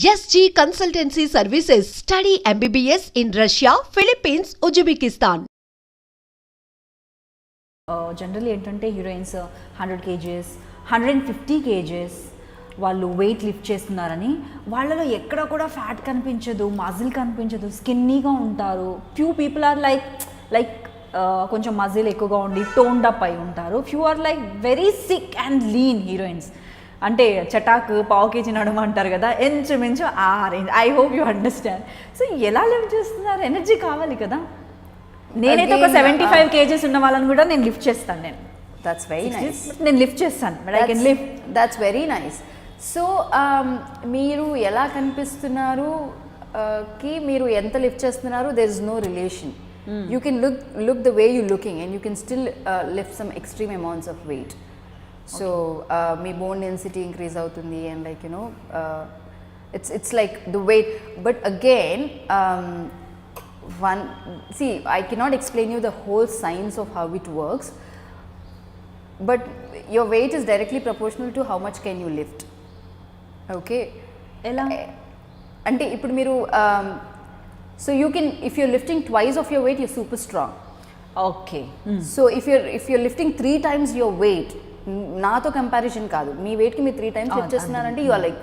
SG Consultancy Services. Study MBBS in Russia, Philippines, Uzbekistan. Generally ఏంటంటే heroines 100 kgs 150 kgs వాళ్ళు weight lift చేస్తున్నారని వాళ్ళలో ఎక్కడ కూడా ఫ్యాట్ కనిపించదు, మజిల్ కనిపించదు, స్కిన్నీగా ఉంటారు. ఫ్యూ పీపుల్ ఆర్ లైక్ కొంచెం మజిల్ ఎక్కువగా ఉండి టోన్డ్ అప్ అయి ఉంటారు. Few are like very sick and lean heroines. అంటే చటాకు పావు కేజీ నడుము అంటారు కదా, ఇంచుమించు ఆ range. I hope you understand. So ఎలా లిఫ్ట్ చేస్తున్నారు? ఎనర్జీ కావాలి కదా. నేనైతే ఒక 75 kgs ఉన్న వాళ్ళని కూడా నేను లిఫ్ట్ చేస్తాను. నేను దట్స్ వెరీ నైస్. నేను లిఫ్ట్ చేస్తాను, but I can lift. That's very nice. So మీరు ఎలా కనిపిస్తున్నారు కి మీరు ఎంత లిఫ్ట్ చేస్తున్నారు, there is no relation. You can look the way you looking and you can still lift some extreme amounts of weight. So మీ bone density increase అవుతుంది and like you know it's like the weight. But again I cannot explain you the whole science of how it works, but your weight is directly proportional to how much can you lift. Okay, ఎలా అంటే ఇప్పుడు మీరు so you can, if you're lifting twice of your weight, you're super strong. Okay. So if you're lifting 3 times your weight, నాతో comparison కాదు, మీ వెయిట్కి మీరు 3 times లిఫ్ట్ చేస్తున్నారంటే you are like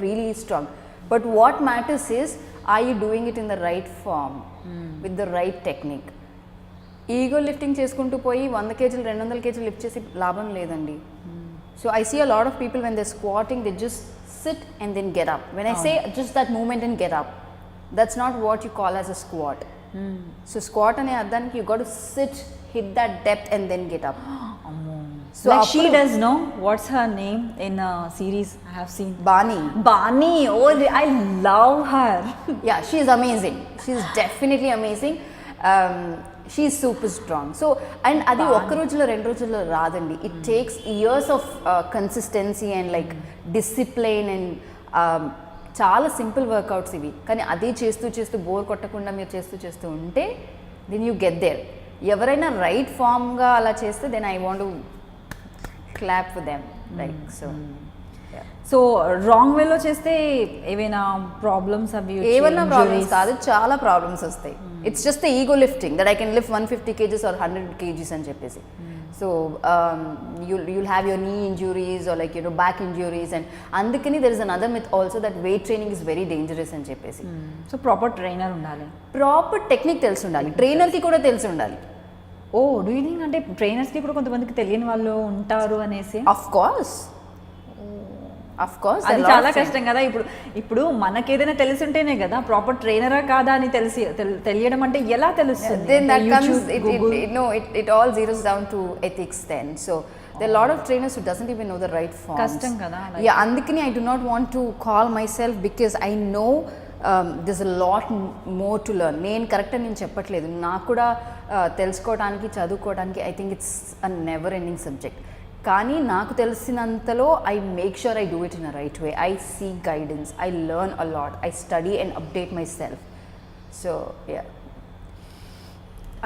really strong. But what matters is, are you doing it in the right form, with the right technique? Ego lifting చేసుకుంటూ పోయి 100 kg 200 kg lift చేసి లాభం లేదండి. So I see a lot of people when they're squatting, they just sit and then get up. When I say just that movement and get up, that's not what you call as a squat. So squat ane addaniki you got to sit, hit that depth and then get up. So like she does know. What's her name in a series I have seen? Bani. Oh, I love her. Yeah, she's amazing. She's definitely amazing. She's super strong. So and adi okka rojulo rendu rojulo raadandi. It takes years of consistency and like discipline and చాలా simple workouts ఇవి. కానీ అదే చేస్తూ bore కొట్టకుండా మీరు చేస్తూ ఉంటే then you get there. ఎవరైనా రైట్ ఫామ్గా అలా చేస్తే then I want to clap for them. Like so wrong వేలో చేస్తే ఏవైనా ప్రాబ్లమ్స్ అవి ఏమన్నా ప్రాబ్లమ్స్ కాదు, చాలా ప్రాబ్లమ్స్ వస్తాయి. It's just the ego lifting that I can lift 150 kgs or 100 kgs అని చెప్పేసి. So you'll have your knee injuries or like back injuries, and అందుకని there is another myth also that weight training is very dangerous అని చెప్పేసి. So proper trainer ఉండాలి, proper technique తెలిసి ఉండాలి, ట్రైనర్కి కూడా తెలిసి ఉండాలి. ఓ డూ యూ థింక్ అంటే ట్రైనర్స్కి కూడా కొంతమందికి తెలియని వాళ్ళు ఉంటారు అనేసి? ఆఫ్ కోర్స్ అది చాలా కష్టం కదా. ఇప్పుడు మనకి ఏదైనా తెలిసి ఉంటేనే కదా ప్రాపర్ ట్రైనరా కాదా అని తెలియడం. అంటే ఎలా తెలుస్తుంది? Then that comes, it all zeroes down to ethics then. So there are a lot of trainers who doesn't even know the right forms. కష్టం కదా. Yeah, అందుకని I do not want to call myself, because I know there's a lot more to learn. నేను correct అని నేను చెప్పట్లేదు, నాకు కూడా తెలుసుకోవడానికి చదువుకోవడానికి I think it's a never ending subject. కానీ నాకు తెలిసినంతలో I make sure I do it in a right way. I seek guidance, I learn a lot, I study and update myself. So yeah,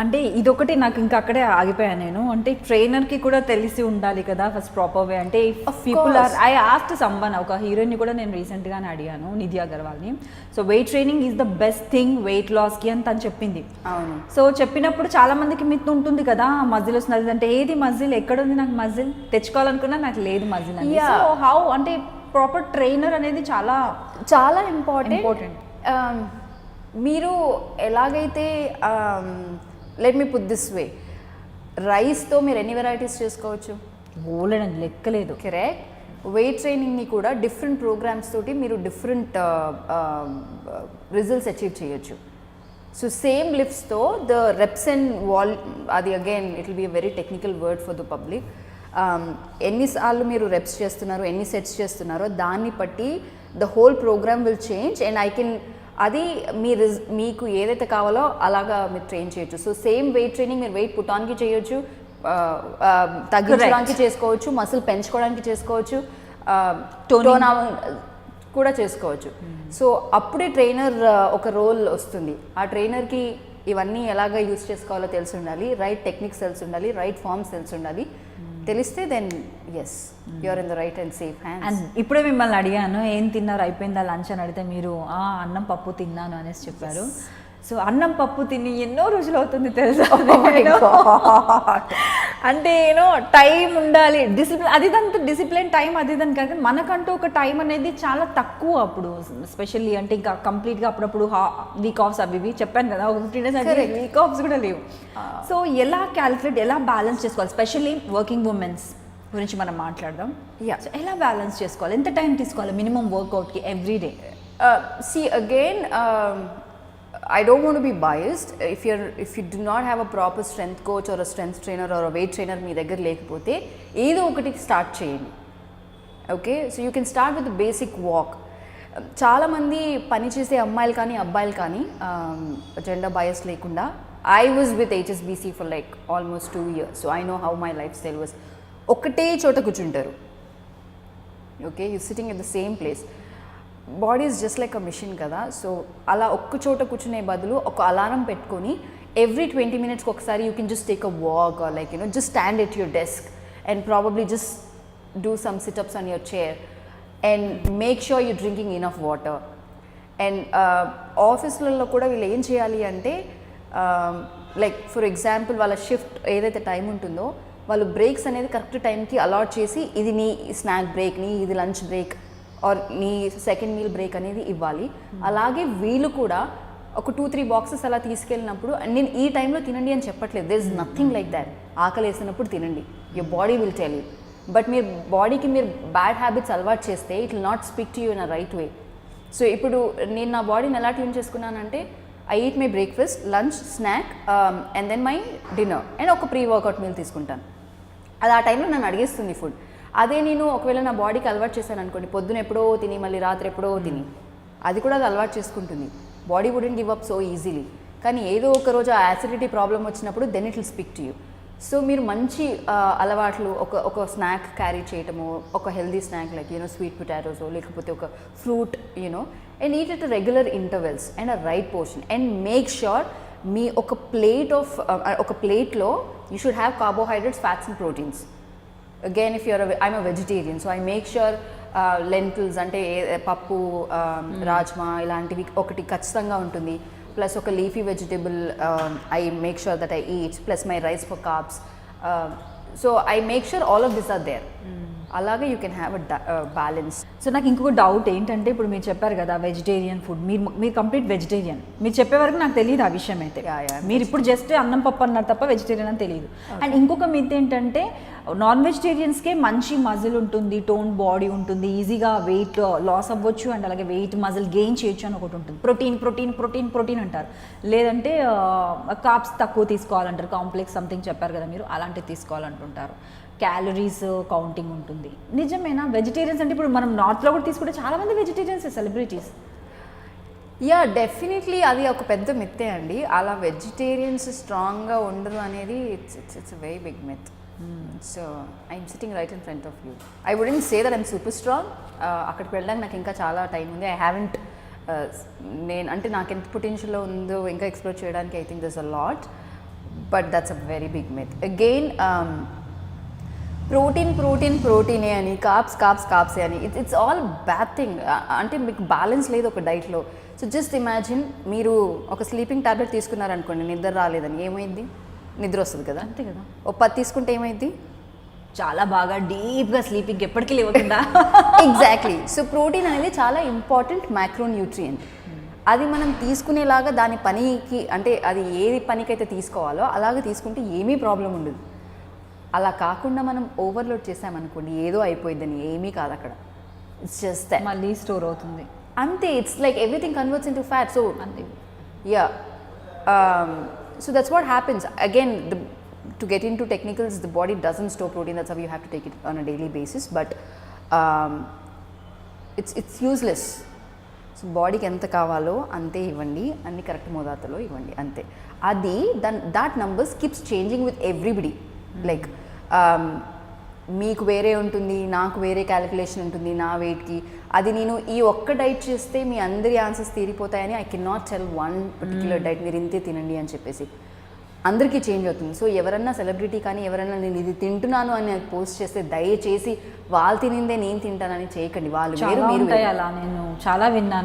అంటే ఇదొకటి నాకు ఇంకా అక్కడే ఆగిపోయాను నేను. అంటే ట్రైనర్కి కూడా తెలిసి ఉండాలి కదా ఫస్ట్ ప్రాపర్ వే. అంటే people are, I asked someone, ఒక హీరోయిన్ని కూడా నేను రీసెంట్గానే అడిగాను, నిధి అగర్వాల్ని. So weight training is the best thing weight లాస్కి అని తను చెప్పింది. అవును. సో చెప్పినప్పుడు చాలా మందికి మిత్ ఉంటుంది కదా, మజిల్ వస్తుంది అంటే ఏది మజిల్, ఎక్కడుంది నాకు మజిల్, తెచ్చుకోవాలనుకున్నా నాకు లేదు మజిల్ అని. సో హౌ అంటే ప్రాపర్ ట్రైనర్ అనేది చాలా చాలా ఇంపార్టెంట్. మీరు ఎలాగైతే let me put this way, రైస్తో మీరు ఎన్ని వెరైటీస్ చేసుకోవచ్చు? బోలెడండి, లెక్కలేదు. కరెక్ట్. వెయిట్ ట్రైనింగ్ని కూడా డిఫరెంట్ ప్రోగ్రామ్స్ తోటి మీరు డిఫరెంట్ రిజల్ట్స్ అచీవ్ చేయొచ్చు. సో సేమ్ లిఫ్ట్స్తో ద రెప్స్ అండ్ అది again it will be a very technical word for the public. ఎన్నిసార్లు మీరు రెప్స్ చేస్తున్నారో, ఎన్ని సెట్స్ చేస్తున్నారో దాన్ని బట్టి the whole program will change. And I can, అది మీకు ఏదైతే కావాలో అలాగా మీరు ట్రైన్ చేయొచ్చు. సో సేమ్ వెయిట్ ట్రైనింగ్ మీరు వెయిట్ పుట్ ఆన్కి చేయొచ్చు, తగ్గించడానికి చేసుకోవచ్చు, మసిల్ పెంచుకోవడానికి చేసుకోవచ్చు, టోన్ కూడా చేసుకోవచ్చు. సో అప్పుడే ట్రైనర్ ఒక రోల్ వస్తుంది. ఆ ట్రైనర్కి ఇవన్నీ ఎలాగ యూజ్ చేసుకోవాలో తెలిసి ఉండాలి, రైట్ టెక్నిక్స్ తెలిసి ఉండాలి, రైట్ ఫార్మ్స్ తెలిసి ఉండాలి. తెలిస్తే then yes you're in the right and safe hands. And ఇప్పుడే మిమ్మల్ని అడిగాను ఏం తిన్నారు అయిపోయిందా లంచ్ అని అడిగితే మీరు అన్నం పప్పు తిన్నాను అనేసి చెప్పారు. సో అన్నం పప్పు తిని ఎన్నో రోజులు అవుతుంది తెలుసా. అంటే టైం ఉండాలి, డిసిప్లిన్, అది దాంతో డిసిప్లిన్ టైం అది దాని కాదు, మనకంటూ ఒక టైం అనేది చాలా తక్కువ అప్పుడు. స్పెషల్లీ అంటే ఇంకా కంప్లీట్గా అప్పుడప్పుడు వీక్ ఆఫ్స్ అవి ఇవి చెప్పాను కదా, ఒక 15 days అయితే వీక్ ఆఫ్స్ కూడా లేవు. సో ఎలా క్యాలిక్యులేట్, ఎలా బ్యాలెన్స్ చేసుకోవాలి, స్పెషల్లీ వర్కింగ్ ఉమెన్స్ గురించి మనం మాట్లాడదాం. సో ఎలా బ్యాలెన్స్ చేసుకోవాలి, ఎంత టైం తీసుకోవాలి మినిమం వర్కౌట్కి everyday? See again, I don't want to be biased. If you do not have a proper strength coach or a strength trainer or a weight trainer మీ దగ్గర లేకపోతే ఏదో ఒకటి స్టార్ట్ చేయండి. Okay, so you can start with basic walk. చాలామంది పనిచేసే అమ్మాయిలు కానీ అబ్బాయిలు కానీ జెండర్ బయస్ లేకుండా, I was with HSBC for like almost 2 years, so I know how my lifestyle was. ఒకటే చోట కూర్చుంటారు. Okay, you sitting at the same place. Body is just like a machine కదా. సో అలా ఒక్క చోట కూర్చునే బదులు ఒక అలారం పెట్టుకొని ఎవ్రీ 20 minutes ఒకసారి you can just take a walk or like just stand at your desk and probably just do some situps on your chair and make sure you drinking enough water. And ఆఫీసులలో కూడా వీళ్ళు ఏం చేయాలి అంటే, like for example వాళ్ళ shift ఏదైతే time ఉంటుందో వాళ్ళు బ్రేక్స్ అనేది కరెక్ట్ టైంకి అలాట్ చేసి, ఇది నీ స్నాక్ బ్రేక్, ఇది లంచ్ బ్రేక్ ఆర్ నీ సెకండ్ మీల్ బ్రేక్ అనేది ఇవ్వాలి. అలాగే వీళ్ళు కూడా ఒక 2-3 boxes అలా తీసుకెళ్ళినప్పుడు, నేను ఈ టైంలో తినండి అని చెప్పట్లేదు, there is nothing like that. ఆకలి వేసినప్పుడు తినండి, your body will tell you. But మీరు బాడీకి మీరు బ్యాడ్ హ్యాబిట్స్ అలవాటు చేస్తే it will not speak to you in a right way. So ఇప్పుడు నేను నా బాడీని ఎలా ట్యూన్ చేసుకున్నానంటే, I eat my breakfast, lunch, snack and then my dinner and ఒక ప్రీ వర్కౌట్ మీల్ తీసుకుంటాను. అది ఆ టైంలో నన్ను అడిగేస్తుంది ఫుడ్. అదే నేను ఒకవేళ నా బాడీకి అలవాటు చేశాను అనుకోండి, పొద్దున ఎప్పుడో తిని మళ్ళీ రాత్రి ఎప్పుడో తిని, అది కూడా అది అలవాటు చేసుకుంటుంది. Body wouldn't give up so easily. కానీ ఏదో ఒక రోజు ఆ యాసిడిటీ ప్రాబ్లం వచ్చినప్పుడు then it will speak to you. So మీరు మంచి అలవాట్లు, ఒక స్నాక్ క్యారీ చేయటము, ఒక healthy snack like sweet potatoes లేకపోతే ఒక fruit and eat at regular intervals and a right portion and make sure మీ ఒక ప్లేట్లో you should have carbohydrates, fats and proteins. Again, if I'm a vegetarian, so I make sure lentils అంటే పప్పు, రాజ్మా ఇలాంటివి ఒకటి ఖచ్చితంగా ఉంటుంది. ప్లస్ ఒక leafy vegetable I make sure that I eat, plus my rice for carbs. So I make sure all of this are there. అలాగే you can have a balance. So నాకు ఇంకొక డౌట్ ఏంటంటే, ఇప్పుడు మీరు చెప్పారు కదా వెజిటేరియన్ ఫుడ్, మీరు complete vegetarian. మీరు చెప్పే వరకు నాకు తెలియదు ఆ విషయం అయితే. మీరు ఇప్పుడు జస్ట్ అన్నం పప్పు అన్నారు తప్ప వెజిటేరియన్ అని తెలియదు. అండ్ ఇంకొక మిత్ ఏంటంటే, నాన్ వెజిటేరియన్స్కే మంచి మజిల్ ఉంటుంది, టోన్ బాడీ ఉంటుంది, ఈజీగా వెయిట్ లాస్ అవ్వచ్చు అండ్ అలాగే వెయిట్ మజిల్ గెయిన్ చేయొచ్చు అని ఒకటి ఉంటుంది. ప్రోటీన్ ప్రోటీన్ ప్రోటీన్ ప్రోటీన్ అంటారు, లేదంటే కార్బ్స్ తక్కువ తీసుకోవాలంటారు, కాంప్లెక్స్ సంథింగ్ చెప్పారు కదా మీరు, అలాంటివి తీసుకోవాలంటుంటారు. క్యాలరీస్ కౌంటింగ్ ఉంటుంది. నిజమేనా? వెజిటేరియన్స్ అంటే ఇప్పుడు మనం నార్త్లో కూడా తీసుకుంటే చాలామంది వెజిటేరియన్స్ సెలబ్రిటీస్. యా, డెఫినెట్లీ అది ఒక పెద్ద మిత్తే అండి. అలా వెజిటేరియన్స్ స్ట్రాంగ్గా ఉండరు అనేది it's very big myth. So I'm sitting right in front of you. I wouldn't say that I'm super strong. అక్కడికి వెళ్ళడానికి నాకు ఇంకా చాలా టైం ఉంది. ఐ హ్యావెంట్ అంటే నాకు ఎంత పొటెన్షియల్ ఉందో ఇంకా ఎక్స్ప్లోర్ చేయడానికి I think this a lot, but that's a very big myth. Again ప్రోటీనే అని, కార్బ్సే అని, ఇట్స్ ఆల్ బ్యాడ్ థింగ్. అంటే మీకు బ్యాలెన్స్ లేదు ఒక డైట్లో. సో జస్ట్ ఇమాజిన్, మీరు ఒక స్లీపింగ్ టాబ్లెట్ తీసుకున్నారనుకోండి, నిద్ర రాలేదని, ఏమైంది? నిద్ర వస్తుంది కదా, అంతే కదా. ఓ 10 తీసుకుంటే ఏమైంది? చాలా బాగా డీప్గా స్లీపింగ్ ఎప్పటికీ లేకుండా. ఎగ్జాక్ట్లీ. సో ప్రోటీన్ అనేది చాలా ఇంపార్టెంట్ మ్యాక్రోన్యూట్రియంట్. అది మనం తీసుకునేలాగా దాని పనికి, అంటే అది ఏ పనికైతే తీసుకోవాలో అలాగే తీసుకుంటే ఏమీ ప్రాబ్లం ఉండదు. అలా కాకుండా మనం ఓవర్లోడ్ చేసామనుకోండి, ఏదో అయిపోయిందని, ఏమీ కాదు అక్కడ. ఇట్స్ జస్ట్ మళ్ళీ స్టోర్ అవుతుంది అంతే. It's like everything converts into fat. So అంతే. Yeah, so that's what happens. Again, to get into technicals, the body doesn't store protein, that's how you have to take it on a daily basis. But it's useless. So బాడీకి ఎంత కావాలో అంతే ఇవ్వండి, అన్ని correct మోతాదులో ఇవ్వండి, అంతే. అది that numbers keeps changing with everybody. Like మీకు వేరే ఉంటుంది, నాకు వేరే క్యాలిక్యులేషన్ ఉంటుంది నా వెయిట్కి. అది నేను ఈ ఒక్క డైట్ చేస్తే మీ అందరి ఆన్సర్స్ తీరిపోతాయని I can not tell one particular diet, మీరు ఇంతే తినండి అని చెప్పేసి. అందరికీ చేంజ్ అవుతుంది. సో ఎవరన్నా సెలబ్రిటీ కానీ ఎవరన్నా నేను ఇది తింటున్నాను అని పోస్ట్ చేస్తే దయచేసి వాళ్ళు తినిందే నేను తింటానని చేయకండి. వాళ్ళు వేరు, మీరు అలా నేను చాలా విన్నాను.